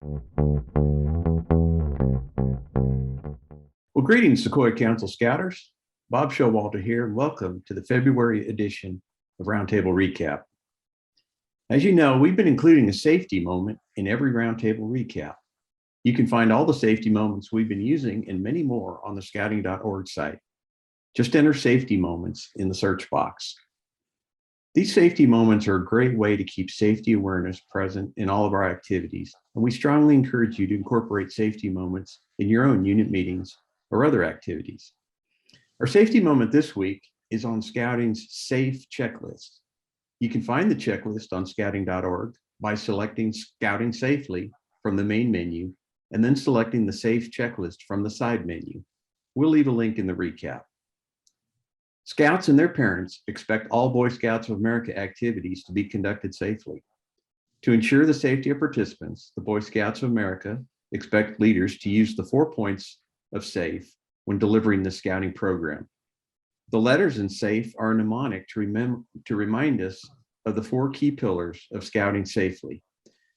Well, greetings, Sequoia Council Scouters. Bob Showalter here, and welcome to the February edition of Roundtable Recap. As you know, we've been including a safety moment in every Roundtable recap. You can find all the safety moments we've been using and many more on the scouting.org site. Just enter safety moments in the search box. These safety moments are a great way to keep safety awareness present in all of our activities, and we strongly encourage you to incorporate safety moments in your own unit meetings or other activities. Our safety moment this week is on Scouting's SAFE checklist. You can find the checklist on scouting.org by selecting Scouting Safely from the main menu and then selecting the SAFE checklist from the side menu. We'll leave a link in the recap. Scouts and their parents expect all Boy Scouts of America activities to be conducted safely. To ensure the safety of participants, the Boy Scouts of America expect leaders to use the 4 points of SAFE when delivering the scouting program. The letters in SAFE are a mnemonic to remind us of the 4 key pillars of scouting safely.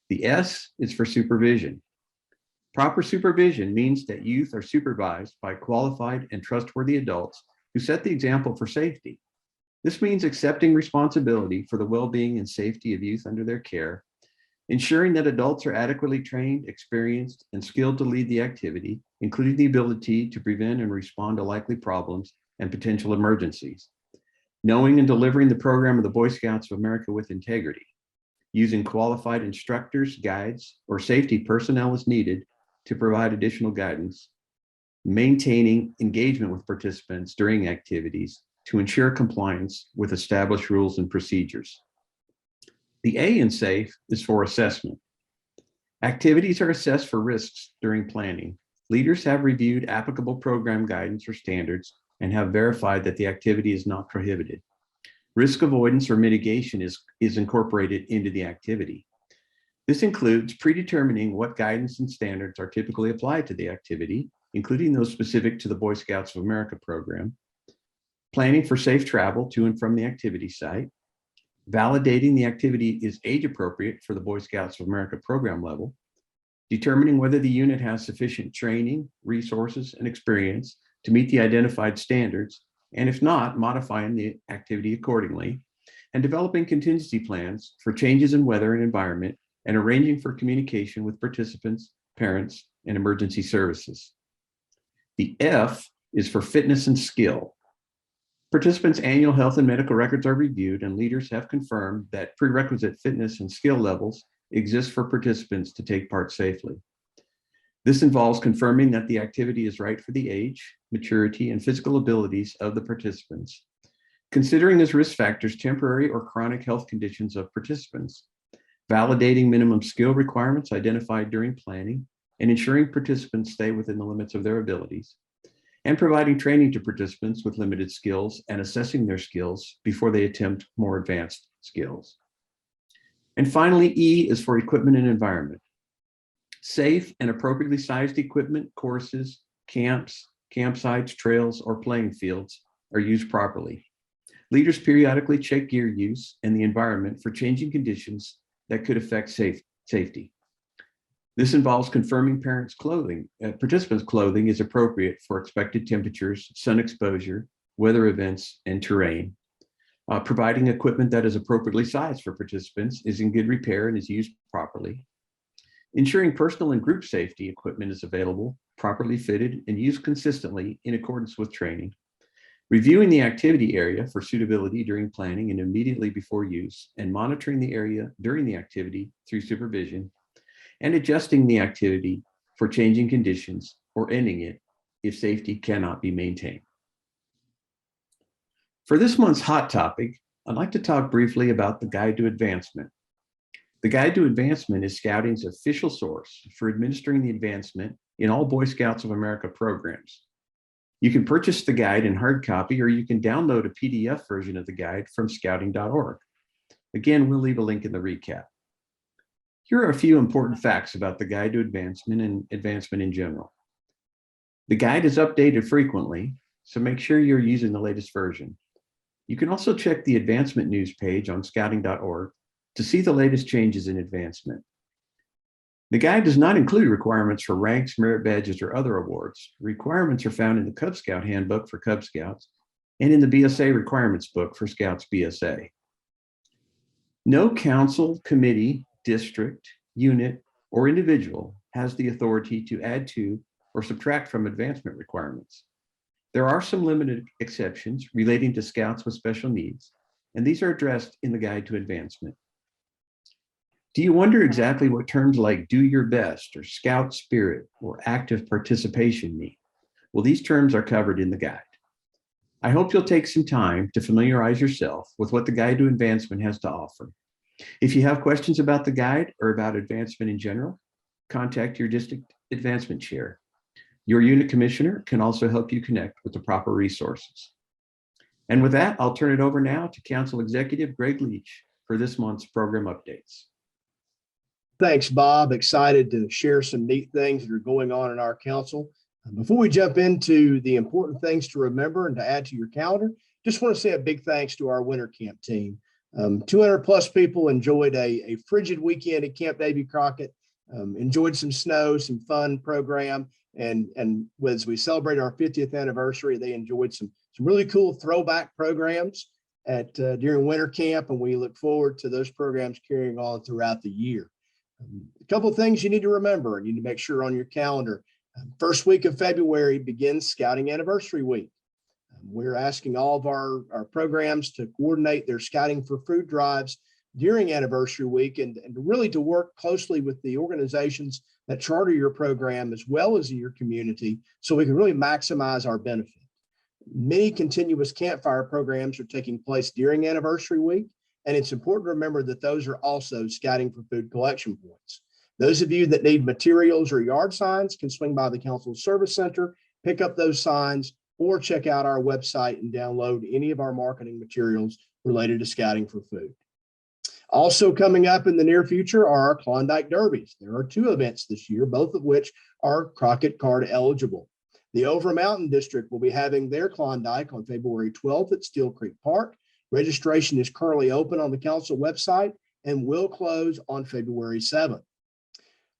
The S is for supervision. Proper supervision means that youth are supervised by qualified and trustworthy adults who set the example for safety. This means accepting responsibility for the well-being and safety of youth under their care, ensuring that adults are adequately trained, experienced, and skilled to lead the activity, including the ability to prevent and respond to likely problems and potential emergencies. Knowing and delivering the program of the Boy Scouts of America with integrity. Using qualified instructors, guides, or safety personnel as needed to provide additional guidance. Maintaining engagement with participants during activities to ensure compliance with established rules and procedures. The A in SAFE is for assessment. Activities are assessed for risks during planning. Leaders have reviewed applicable program guidance or standards and have verified that the activity is not prohibited. Risk avoidance or mitigation is incorporated into the activity. This includes predetermining what guidance and standards are typically applied to the activity, including those specific to the Boy Scouts of America program, planning for safe travel to and from the activity site, validating the activity is age appropriate for the Boy Scouts of America program level, determining whether the unit has sufficient training, resources, and experience to meet the identified standards, and if not, modifying the activity accordingly, and developing contingency plans for changes in weather and environment, and arranging for communication with participants, parents, and emergency services. The F is for fitness and skill. Participants' annual health and medical records are reviewed, and leaders have confirmed that prerequisite fitness and skill levels exist for participants to take part safely. This involves confirming that the activity is right for the age, maturity, and physical abilities of the participants, considering as risk factors temporary or chronic health conditions of participants, validating minimum skill requirements identified during planning, and ensuring participants stay within the limits of their abilities, and providing training to participants with limited skills and assessing their skills before they attempt more advanced skills. And finally, E is for equipment and environment. Safe and appropriately sized equipment, courses, camps, campsites, trails, or playing fields are used properly. Leaders periodically check gear use and the environment for changing conditions that could affect safety. This involves confirming participants' clothing is appropriate for expected temperatures, sun exposure, weather events, and terrain. Providing equipment that is appropriately sized for participants, is in good repair, and is used properly. Ensuring personal and group safety equipment is available, properly fitted, and used consistently in accordance with training. Reviewing the activity area for suitability during planning and immediately before use, and monitoring the area during the activity through supervision, and adjusting the activity for changing conditions or ending it if safety cannot be maintained. For this month's hot topic, I'd like to talk briefly about the Guide to Advancement. The Guide to Advancement is Scouting's official source for administering the advancement in all Boy Scouts of America programs. You can purchase the guide in hard copy, or you can download a PDF version of the guide from scouting.org. Again, we'll leave a link in the recap. Here are a few important facts about the Guide to Advancement and advancement in general. The guide is updated frequently, so make sure you're using the latest version. You can also check the advancement news page on scouting.org to see the latest changes in advancement. The guide does not include requirements for ranks, merit badges, or other awards. Requirements are found in the Cub Scout Handbook for Cub Scouts and in the BSA Requirements Book for Scouts BSA. No council, committee, district, unit, or individual has the authority to add to or subtract from advancement requirements. There are some limited exceptions relating to Scouts with special needs, and these are addressed in the Guide to Advancement. Do you wonder exactly what terms like do your best or Scout spirit or active participation mean? Well, these terms are covered in the guide. I hope you'll take some time to familiarize yourself with what the Guide to Advancement has to offer. If you have questions about the guide or about advancement in general, contact your district advancement chair. Your unit commissioner can also help you connect with the proper resources. And with that, I'll turn it over now to Council Executive Greg Leitch for this month's program updates. Thanks, Bob. Excited to share some neat things that are going on in our council. Before we jump into the important things to remember and to add to your calendar, just want to say a big thanks to our winter camp team. 200 plus people enjoyed a frigid weekend at Camp Davy Crockett, enjoyed some snow, some fun program. And as we celebrate our 50th anniversary, they enjoyed some really cool throwback programs during winter camp. And we look forward to those programs carrying on throughout the year. A couple of things you need to remember, and you need to make sure on your calendar. First week of February begins Scouting Anniversary Week. We're asking all of our programs to coordinate their Scouting for Food drives during Anniversary Week and really to work closely with the organizations that charter your program as well as your community so we can really maximize our benefit. Many continuous campfire programs are taking place during Anniversary Week, and it's important to remember that those are also Scouting for Food collection points. Those of you that need materials or yard signs can swing by the Council Service Center, pick up those signs, or check out our website and download any of our marketing materials related to Scouting for Food. Also coming up in the near future are our Klondike Derbies. There are 2 events this year, both of which are Crockett card eligible. The Over Mountain District will be having their Klondike on February 12th at Steel Creek Park. Registration is currently open on the council website and will close on February 7th.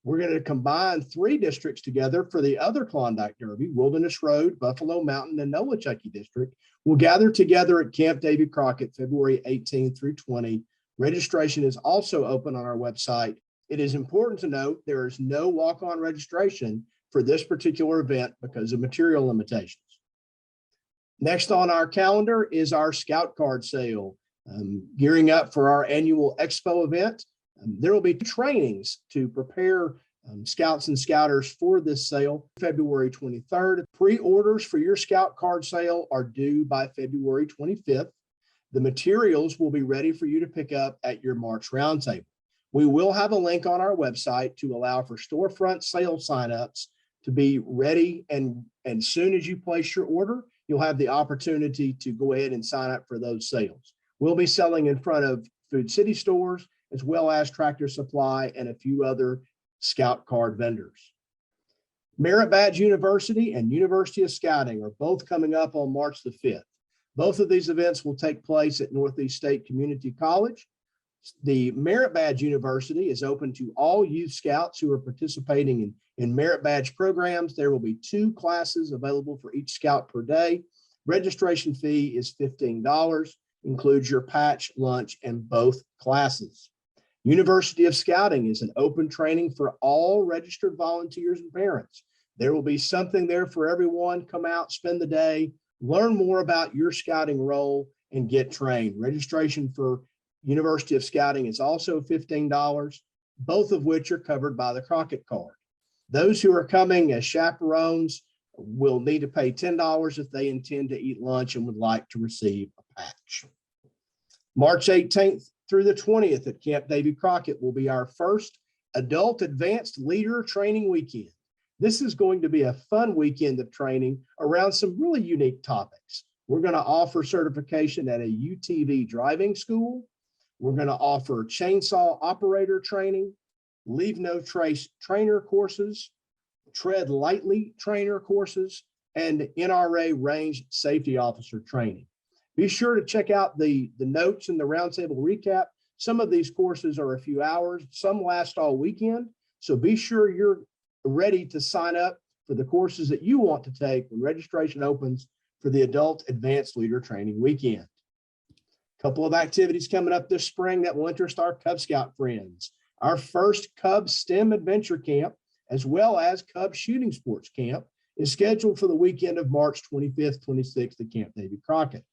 We're going to combine 3 districts together for the other Klondike Derby. Wilderness Road, Buffalo Mountain, and Nolichucky District will gather together at Camp Davy Crockett February 18th through 20. Registration is also open on our website. It is important to note there is no walk-on registration for this particular event because of material limitations. Next on our calendar is our Scout Card Sale. Gearing up for our annual Expo event, there will be trainings to prepare Scouts and Scouters for this sale. February 23rd. Pre-orders for your Scout Card Sale are due by February 25th. The materials will be ready for you to pick up at your March Roundtable. We will have a link on our website to allow for storefront sale signups to be ready, and soon as you place your order, you'll have the opportunity to go ahead and sign up for those sales. We'll be selling in front of Food City stores, as well as Tractor Supply and a few other Scout card vendors. Merit Badge University and University of Scouting are both coming up on March the 5th. Both of these events will take place at Northeast State Community College. The Merit Badge University is open to all youth scouts who are participating in Merit Badge programs. There will be 2 classes available for each scout per day. Registration fee is $15, includes your patch, lunch, and both classes. University of Scouting is an open training for all registered volunteers and parents. There will be something there for everyone. Come out, spend the day, learn more about your scouting role, and get trained. Registration for University of Scouting is also $15, both of which are covered by the Crockett card. Those who are coming as chaperones will need to pay $10 if they intend to eat lunch and would like to receive a patch. March 18th through the 20th at Camp Davy Crockett will be our first Adult Advanced Leader Training Weekend. This is going to be a fun weekend of training around some really unique topics. We're going to offer certification at a UTV driving school. We're going to offer chainsaw operator training, leave no trace trainer courses, tread lightly trainer courses, and NRA range safety officer training. Be sure to check out the notes in the roundtable recap. Some of these courses are a few hours, some last all weekend. So be sure you're ready to sign up for the courses that you want to take when registration opens for the Adult Advanced Leader Training Weekend. A couple of activities coming up this spring that will interest our Cub Scout friends. Our first Cub STEM Adventure Camp, as well as Cub Shooting Sports Camp, is scheduled for the weekend of March 25th, 26th at Camp Davy Crockett.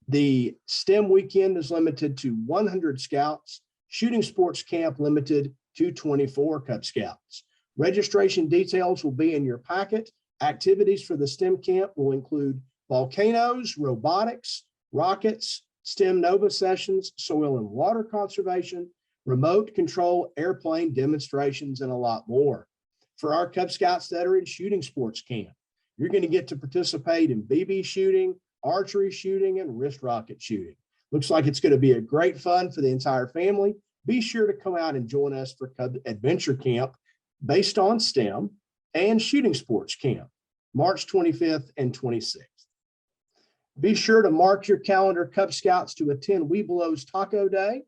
The STEM weekend is limited to 100 Scouts, Shooting Sports Camp limited to 24 Cub Scouts. Registration details will be in your packet. Activities for the STEM camp will include volcanoes, robotics, rockets, STEM Nova sessions, soil and water conservation, remote control airplane demonstrations, and a lot more. For our Cub Scouts that are in Shooting Sports Camp, you're going to get to participate in BB shooting, archery shooting, and wrist rocket shooting. Looks like it's going to be a great fun for the entire family. Be sure to come out and join us for Cub Adventure Camp based on STEM and Shooting Sports Camp, March 25th and 26th. Be sure to mark your calendar, Cub Scouts, to attend Weebelow's Taco Day.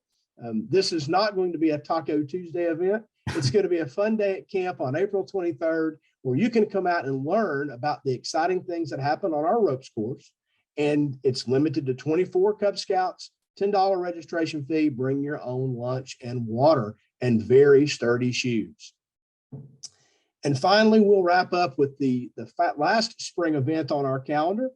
This is not going to be a Taco Tuesday event. It's going to be a fun day at camp on April 23rd, where you can come out and learn about the exciting things that happen on our ropes course. And it's limited to 24 Cub Scouts, $10 registration fee, bring your own lunch and water, and very sturdy shoes. And finally, we'll wrap up with the last spring event on our calendar.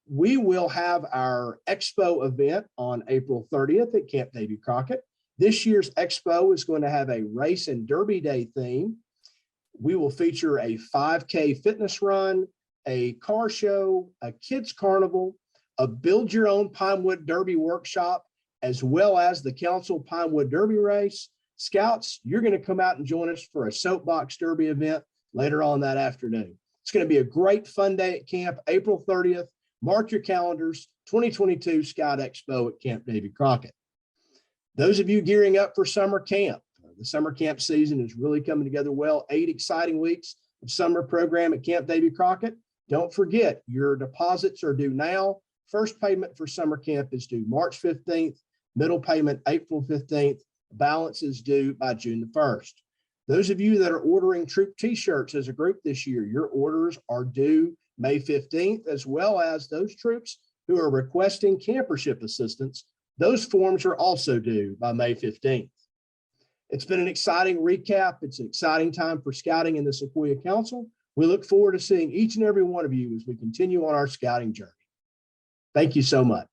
We will have our Expo event on April 30th at Camp Davy Crockett. This year's Expo is going to have a race and derby day theme. We will feature a 5K fitness run, a car show, a kids carnival, a build your own Pinewood Derby workshop, as well as the Council Pinewood Derby race. Scouts, you're going to come out and join us for a soapbox derby event later on that afternoon. It's going to be a great fun day at camp, April 30th. Mark your calendars, 2022 Scout Expo at Camp Davy Crockett. Those of you gearing up for summer camp, the summer camp season is really coming together well. 8 exciting weeks of summer program at Camp Davy Crockett. Don't forget, your deposits are due now. First payment for summer camp is due March 15th, middle payment April 15th, balance is due by June the 1st. Those of you that are ordering troop t-shirts as a group this year, your orders are due May 15th, as well as those troops who are requesting campership assistance. Those forms are also due by May 15th. It's been an exciting recap. It's an exciting time for scouting in the Sequoia Council. We look forward to seeing each and every one of you as we continue on our scouting journey. Thank you so much.